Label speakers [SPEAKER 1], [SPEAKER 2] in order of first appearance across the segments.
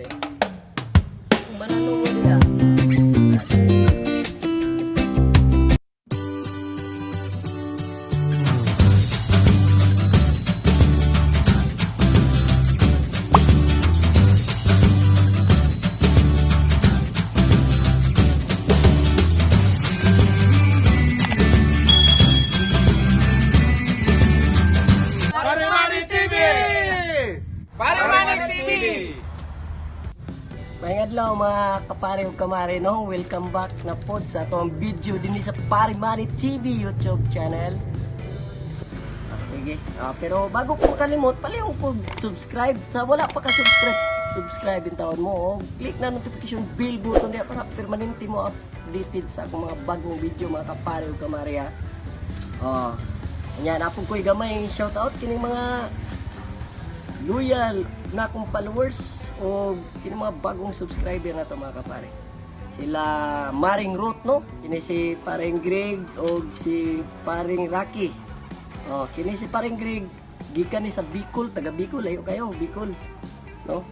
[SPEAKER 1] dire. Kung manalo mo nila.
[SPEAKER 2] Parimani TV! Parimani TV!
[SPEAKER 1] May adlaw mga kapare ug kamare no, welcome back na pod sa atong video din sa Parimani TV YouTube channel. Sige, pero bago ko makalimot, palihog ko subscribe sa wala pa ka subscribe din taon mo. Click na notification bell button diya para permanente mo updated sa akong mga bagong video mga kapare ug kamare ha. Yan, apong ko'y gamay shoutout kining mga loyal na akong followers o kining mga bagong subscriber na to mga kapare. Sila Maring Ruth no, kini si Paring Greg o si Paring Rocky. Kini si Paring Greg gikan ni sa Bicol, taga Bicol ayo kayo, Bicol. No?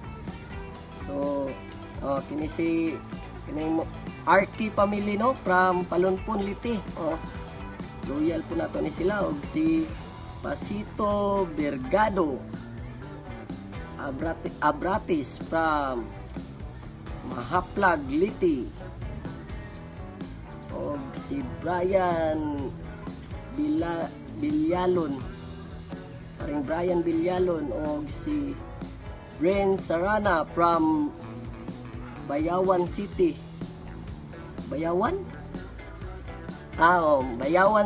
[SPEAKER 1] So, kini si kining RT family no from Palonpon Liti. Loyal po nato ni sila og si Pasito Bergado Abratis from Mahaplag Liti og si Brian Bilyalon paring Brian Bilyalon og si Ren Sarana from Bayawan City. Bayawan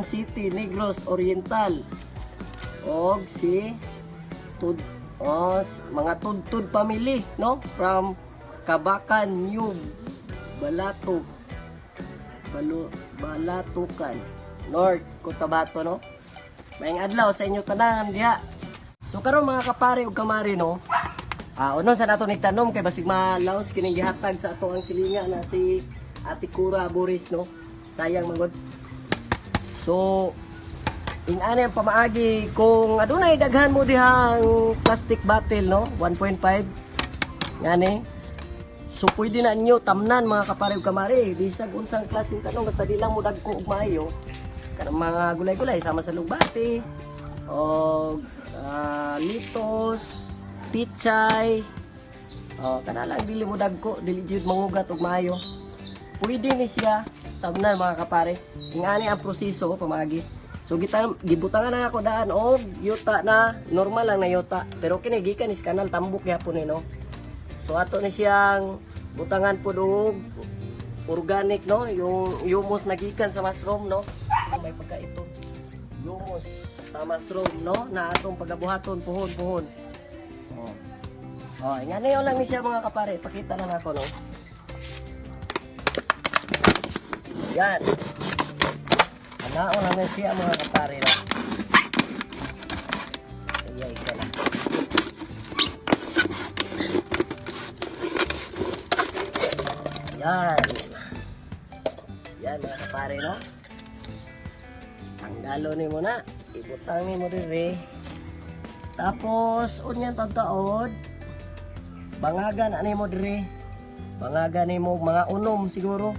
[SPEAKER 1] City, Negros Oriental. Og si mga tudtud family, no? From Kabakan, New Balatukan, North Cotabato, no? Maayong adlaw sa inyo tanan diha. So karon mga kapare ug kamari no. Unon sa nato nigtanom kay basig malaos kining gihatag sa ato ang silinga na si Ate Cura Boris no. Sayang magod. So, inani ang pamaagi kung adunay daghan mo dihang plastic bottle no, 1.5. Ngani. So pwede na inyo tamnan mga kapare ug kamari, bisag unsang klaseng tanong basta di lang mo dagko ug maayo. Kanang mga gulay-gulay sama sa lugbati o litos, pichay. Kana lang dili mo dagko, dili jud mangugat ug maayo. Pwede ni siya tamnan mga kapare. Ingani ang proseso pamagi. So gibutangan na ako daan og yuta na normal lang na yuta. Pero kini gikan is kanal tambok gyapon ni no. So ato ni siyang butangan pud og organic no, yung humus na gikan sa mushroom no. May pagka ito. Humus sa mushroom no na atong pagabuhaton puhon-puhon. Ingani lang ni siya mga kapare. Pakita lang ako no. Yan. Naon na siya mga kapare na. Ayay ka na. Yan. Yan mga kapare no. Tanggalo ni mo na. Ibutang ni mo rin. Tapos, unyan tagtaod. Bangagan ani mo rin. Bangagan ni mo mga unom siguro.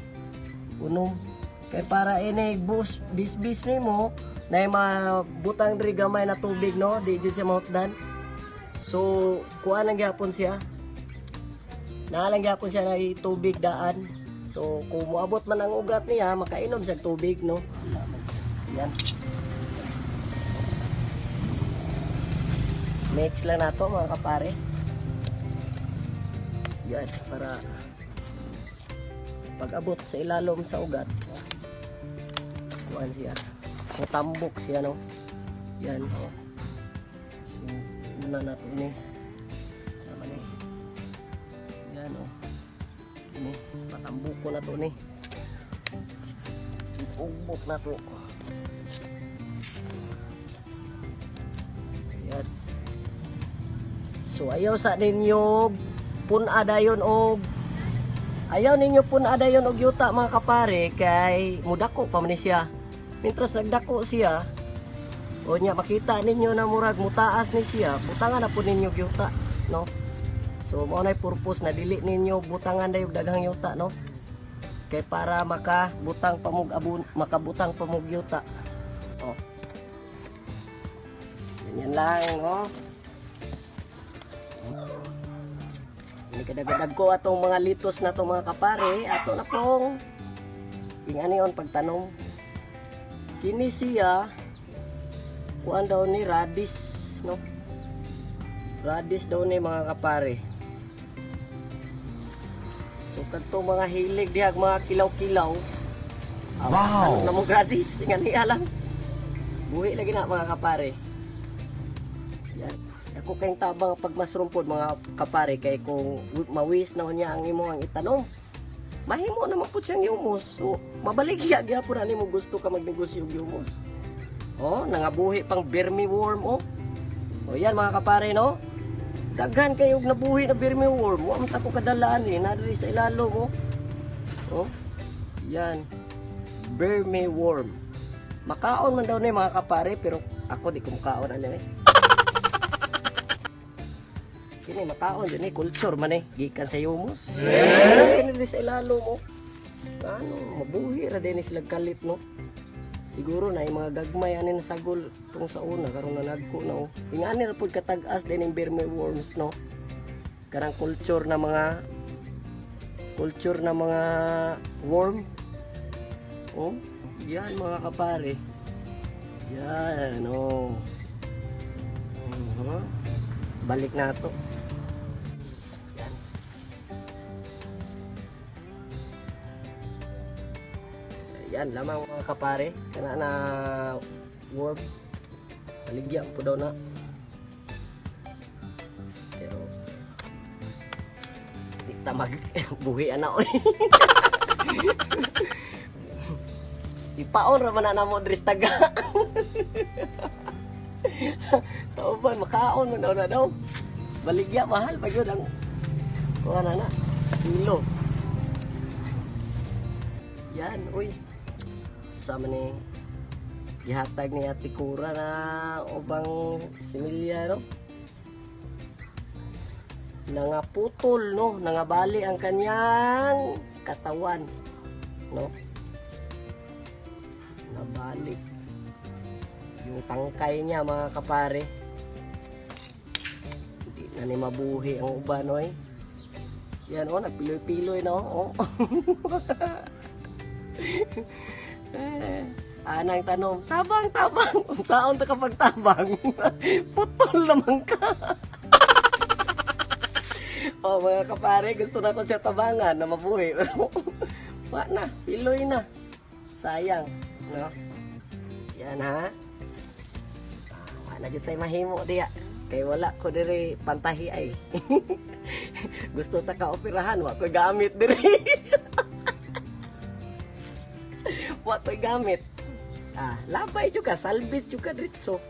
[SPEAKER 1] Unom. Kaya para ini bis nimo na mabutang diri gamay na tubig no, di jud siya mautdan. So kuan lang gyapon siya. Naalang gyapon siya na tubig daan. So kung moabot man ang ugat niya, makainom siya tubig no. Yan. Mix lang nato mga kapare. Yan para pag-abot sa ilalom sa ugat. Kuan siya. Tambok siya no. Yan oh. So una nato ni. Sama ni. Yan oh. Ini patambok ko na to ni. Ipugbok na to. Yan. So ayaw sa ninyo punadayon og ayaw ninyo punadayon og yuta mga kapare kay mudako pa man siya. Mintras nagdako siya o nya makita ninyo na murag mutaas ni siya, butangan na po ninyo yuta no. So mao nay purpose na dili ninyo butangan dayog daghang yuta no. Kay para makabutang pamug yuta. Oh. Ganyan lang oh. Ini kadag ko atong mga litos na to mga kapare, ato na pong ingani on pagtanom. Kini siya kuan daw ni radish no. Radish daw ni mga kapare. So kadto mga hilig dihag mga kilaw-kilaw. Wow. Ano namong radish ingani lang. Buhi lagi na mga kapare. Yan. Ako kayong tabang pag masrumpod mga kapare kay kung mawis na niya ang imo ang itanom. Mahimo naman po siyang humus. So, mabaligya gyapon ani mo gusto ka magnegosyo og humus. Oh, nangabuhi pang vermiworm oh. O yan mga kapare no. Daghan kayo nabuhi na vermiworm. Wa man ta ko kadalaan ni na diri sa ilalo mo. Oh. Yan. Vermiworm. Makaon man daw ni mga kapare pero ako di ko makaon ani. Kini mataon din culture man gikan sa humus. Kini sa ilalo mo. Ano, mabuhi ra din sila kalit no. Siguro na yung mga gagmay ani na sagol tung sa una karon na nagko na oh. Ingani ra pud katag-as din yung vermiworms no. Karang culture na mga worm. Oh, yan mga kapare. Yan oh. Balik na to. Yan lamang mga kapare kana na worm baligya po daw na pero di ta mag buhi ana oy. Ipaon ra man na mo diri taga. sa uban makaon man na daw baligya mahal pa gyud ang kuha na kilo. Yan uy sama ni ihatag ni Ate Cora na ubang similya no. Nangaputol no, nangabali ang kanyang katawan no. Nabalik yung tangkay niya mga kapare. Hindi na ni mabuhi ang uban no eh. Yan oh, nagpiloy-piloy no oh. Anang tanong, tabang. Unsaon ta kapag tabang? Putol naman ka. Oh, mga kapare, gusto na ko siya tabangan na mabuhi. Pero, wala na, piloy na. Sayang, no? Yan ha. Wala dyan tayo mahimo diya. Kay wala ko diri pantahi ay. Gusto ta ka operahan, wala ko gamit diri. Wa ko'y gamit. Labay juga, salbit juga dritso.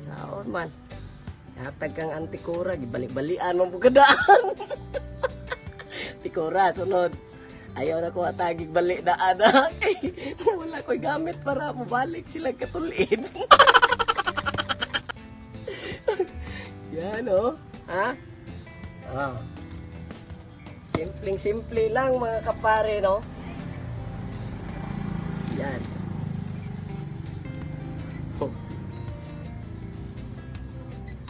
[SPEAKER 1] Saon man. Hatag kang Ate Cora, gibalik-balian mo bugadaan. Ate Cora, sunod. Ayaw na ko atagig balik daan. Wala ko'y gamit para mabalik sila katulid. Yan oh. Ha? Oh. Simpleng-simple lang mga kapare no. Yan.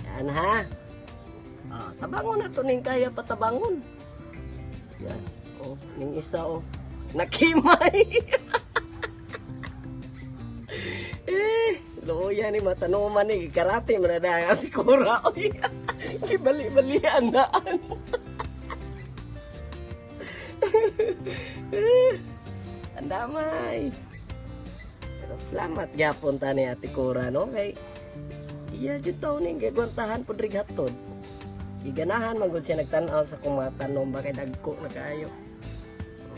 [SPEAKER 1] Yan ha. Tabangon na to ning kaya patabangon. Yan. Oh, ning isa oh. Nakimay. Loya ni matanuman ni karate man na ang Ate Cora. Gibali-balian daan. Andamay. Salamat gyapon ta ni Ate Cora no kay iya jud taw ning gagwantahan pud rig hatod. Iganahan man gud siya nagtan-aw sa kumatanom ba kay dagko na kaayo.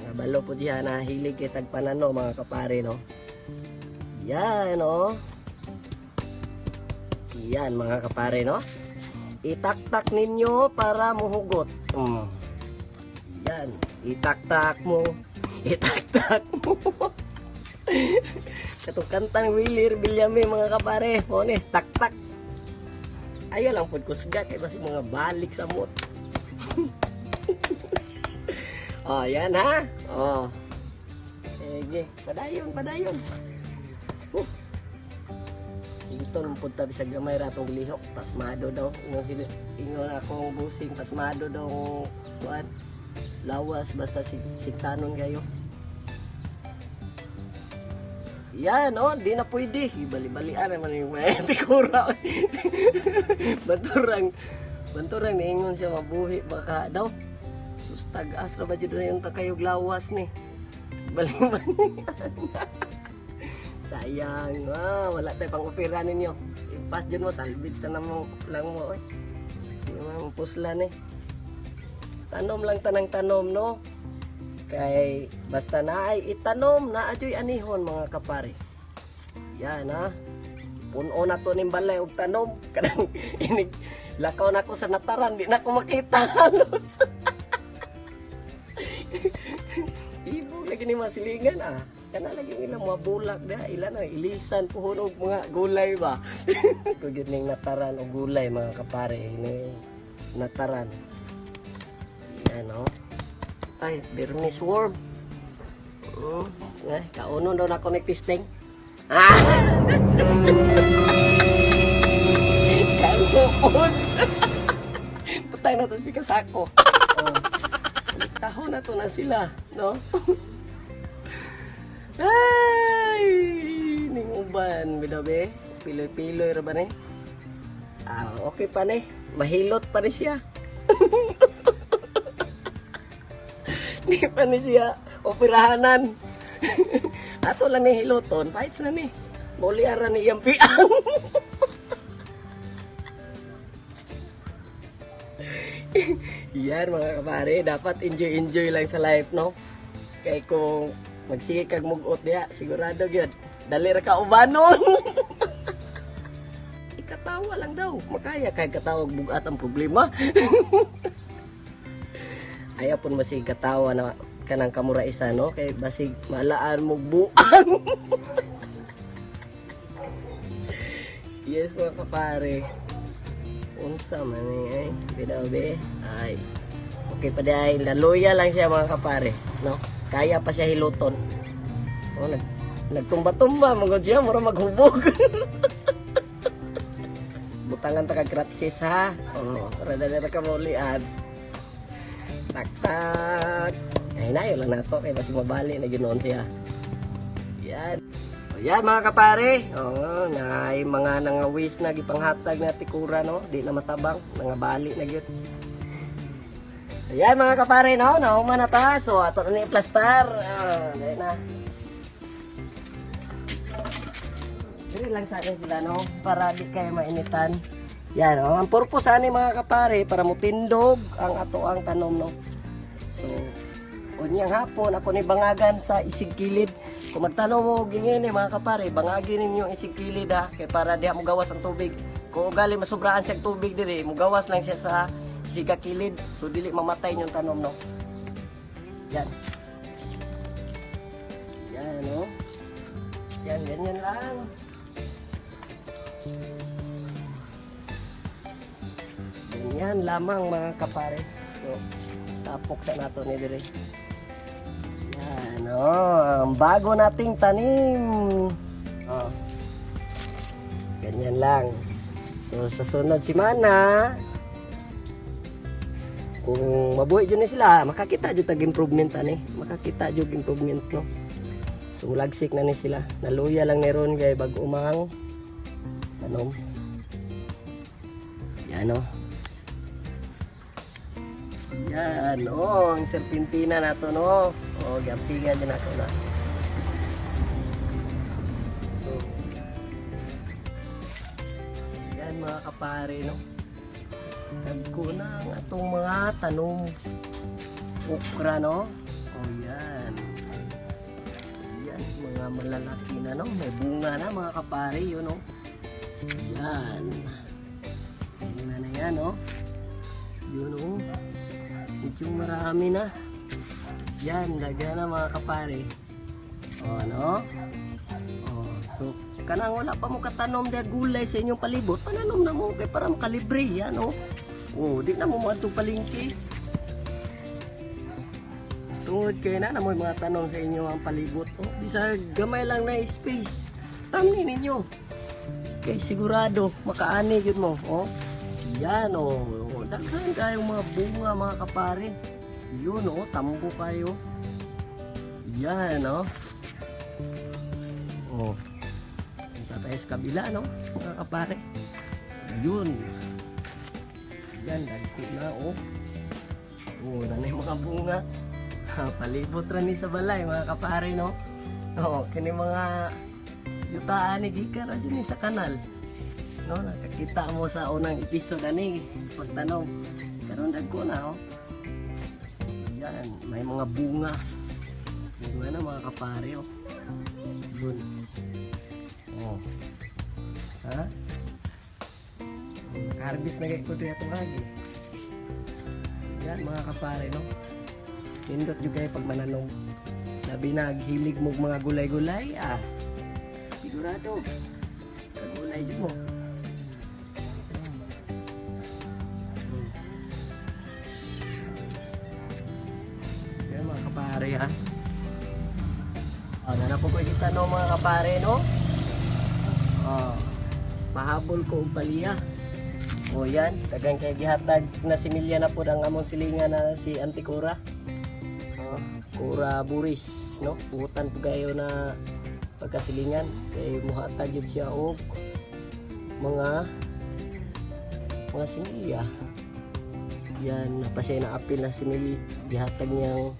[SPEAKER 1] Nga balo pud siya na hilig kay tagpanano mga kapare no. Yan no. Yan mga kapare no. Itaktak ninyo para muhugot. Yan, itaktak mo. Itaktak mo. Katong kantang Willie Villame mga kapare, mo ni taktak. Ayaw lang pud kusga kay basi mga balik sa mot. Oh, yan ha. Oh. Sige, padayon, padayon. Sington punta bisag gamay ratong lihok, pasmado daw. Ingon akong busing, pasmado daw kuan. Lawas basta sintanon kayo. Yan, oh, di na pwede. Ibali-balian naman yung may tikura. Banturang niingon siya mabuhi baka daw. Sustag asra ba dyan na yung takayog lawas ni. Bali-balian. Sayang, wala tayo pang opera ninyo. Ipas dyan mo, salvage na naman lang mo. Hindi mo puslan eh. Tanom lang tanang tanom, no? Kay basta na ay itanom na adyoy anihon mga kapare. Yan ha. Puno na to ning balay og tanom. Kanang inig lakaw na ko sa nataran, di na ko makita halos. Ibo lagi ni masilingan ah. Kana lagi nila mga bulak da, ilan na ilisan puhon og mga gulay ba. Kugid ning nataran og gulay mga kapare ni nataran. Yan oh. Ay, Burmese worm. Kauno daw na connect testing. Kauno. Patay na to si kasako. Taho na to na sila, no? Ay, ning uban bidabe. Piloy-piloy ra ba ni? Okay pa ni. Mahilot pa ni siya. Di pa ni siya operahanan. Ato lang ni hiloton, fights na ni. Mauliara ni iyang piang. Yan mga kapare, dapat enjoy lang sa life, no? Kay kung magsige kag mugot diya, sigurado gyud dali ra ka ubanon. Ikatawa lang daw, makaya kay katawag bugat ang problema. Ayaw pun masig katawa na kanang kamura isa, no? Kay basig malaan mo buang. Yes mga kapare. Unsa man ay bidabe. Ay. Okay pa dai, laluya lang siya mga kapare, no? Kaya pa siya hiluton. Oh, nagtumba-tumba mo siya mura maghubog. Butangan ta ka gratis ha. Oh, rada ka maulian. Tak-tak. Ay, nayo lang nato. Kaya basi mabali na ginoon siya. Yan. O yan mga kapare. O, ngay mga nangawis na gipanghatag na tikura, no? Di na matabang. Nangabali na gyud. Ayan mga kapare, no? Nauman na ta. So, ato na ni plastar. Ayan na. Dili lang sa akin sila, no? Para di kayo mainitan. Yan, ang purpose ani mga kapare para mutindog ang ato ang tanom, no. So, unyang hapon ako ni bangagan sa isig kilid. Kung magtanom mo gingin mga kapare, bangagin ninyo isig kilid ha, kay para diha mo gawas ang tubig. Kung ugali masubraan siya tubig diri, mo gawas lang siya sa isiga kilid, so dili mamatay yung tanom, no. Yan. Yan, no. Yan, ganyan lang. Yan lamang mga kapare. So, tapok sa nato ni dire. Yan, ang bago nating tanim. Ganyan lang. So, sa sunod semana, kung mabuhay dyan sila, makakita dyan tag-improvement, makakita dyan improvement, no? So, lagsik na ni sila. Naluya lang ni ron, gay, bag-umang tanom. Yan, no? Yan, ang serpentina na to, no? O, gampingan din ako na. So, yan mga kapare, no? Nagko na ang atong mga tanong. Okra, no? O, yan. Yan, mga malalaki na, no? May bunga na, mga kapare, yun, no? Yan. Bunga na yan, no? Yun, no? Medyo marami na. Yan, lagyan na mga kapare. O, ano? O, so, kanang wala pa mo katanom na gulay sa inyong palibot, pananom na mo kay para makalibre, yan, o. O, di na mo mga itong palingki. Tungod kayo na mo mga tanong sa inyo ang palibot. Oh, bisa gamay lang na space. Tamin ninyo. Kay sigurado makaani yun mo. Oh. Yan oh. Daghan kayong mga bunga mga kapare. Yun oh, tambo kayo. Yan oh. Oh. Punta tayo sa kabila no, mga kapare. Yun. Yan, dagko na oh. Oh, nanay mga bunga. Palibot ra ni sa balay mga kapare no. Oh, kini mga yutaan ni gikan ra ni sa kanal. No, nakakita mo sa unang episode ani pagtanong. Karon dagko na oh. Yan, may mga bunga. Bunga na mga kapare oh. Yun. Oh. Ha? Nakaharbis na kayo ko ito lagi. Yan mga kapare no. Pindot juga kayo pag mananong. Labi na hilig mo mga gulay-gulay ah. Sigurado. Gulay dyan mo. Yan mga kapare ha. Oh, na po ko kita no mga kapare no. Oh, mahabol ko og paliya. O yan, dagang kay gihatag na similya na po ang among silingan na si Auntie Cora. Cora Buris, no? Pugutan po kayo na pagkasilingan. Kay muhatag yun siya og mga similya. Yan, napasya na apil na similya. Gihatag niyang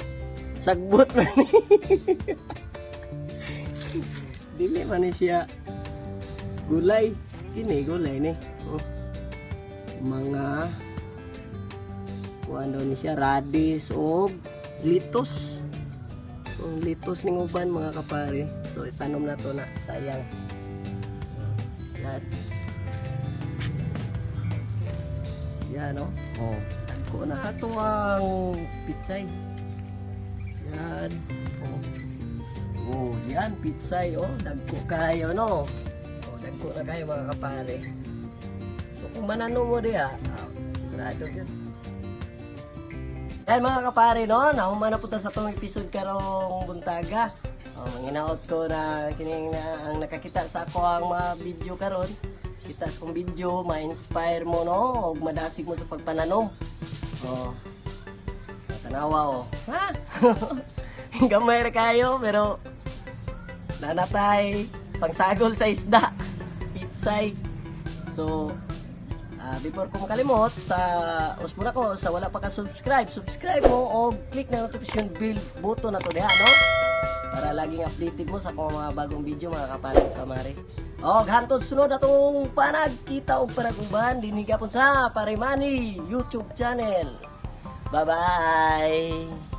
[SPEAKER 1] sagbot na ni. Dili man ni siya gulay. Kini gulay ni. Oh. Mga kuan daw ni siya radish o litos. Kung litos ning uban mga kapare. So itanom na to na sayang. Yan. Yan no. Oh. Ko na ato ang pitsay. Yan. Oh. Oh, yan pitsay oh. Dagko kayo no. Oh, dagko na kayo mga kapare. Kung manano mo diya, sigurado yun. Yan mga kapare no, nahuman na punta sa itong episode karong buntaga. Manginaot ko na kining na ang nakakita sa ako ang mga video karon. Kita sa kong video, ma-inspire mo no, o madasig mo sa pagpananom. Tanawa oh. Ha? Gamay ra kayo, pero nanatay pangsagol sa isda. Pitsay. So, before ko makalimot sa usbura ko sa wala pa ka subscribe mo o click na notification bell button na to diha no para laging updated mo sa akong mga bagong video mga kapareng kamari. Og hantod sunod atong panagkita og panaguban dinhi gapon sa Parimani YouTube channel. Bye bye.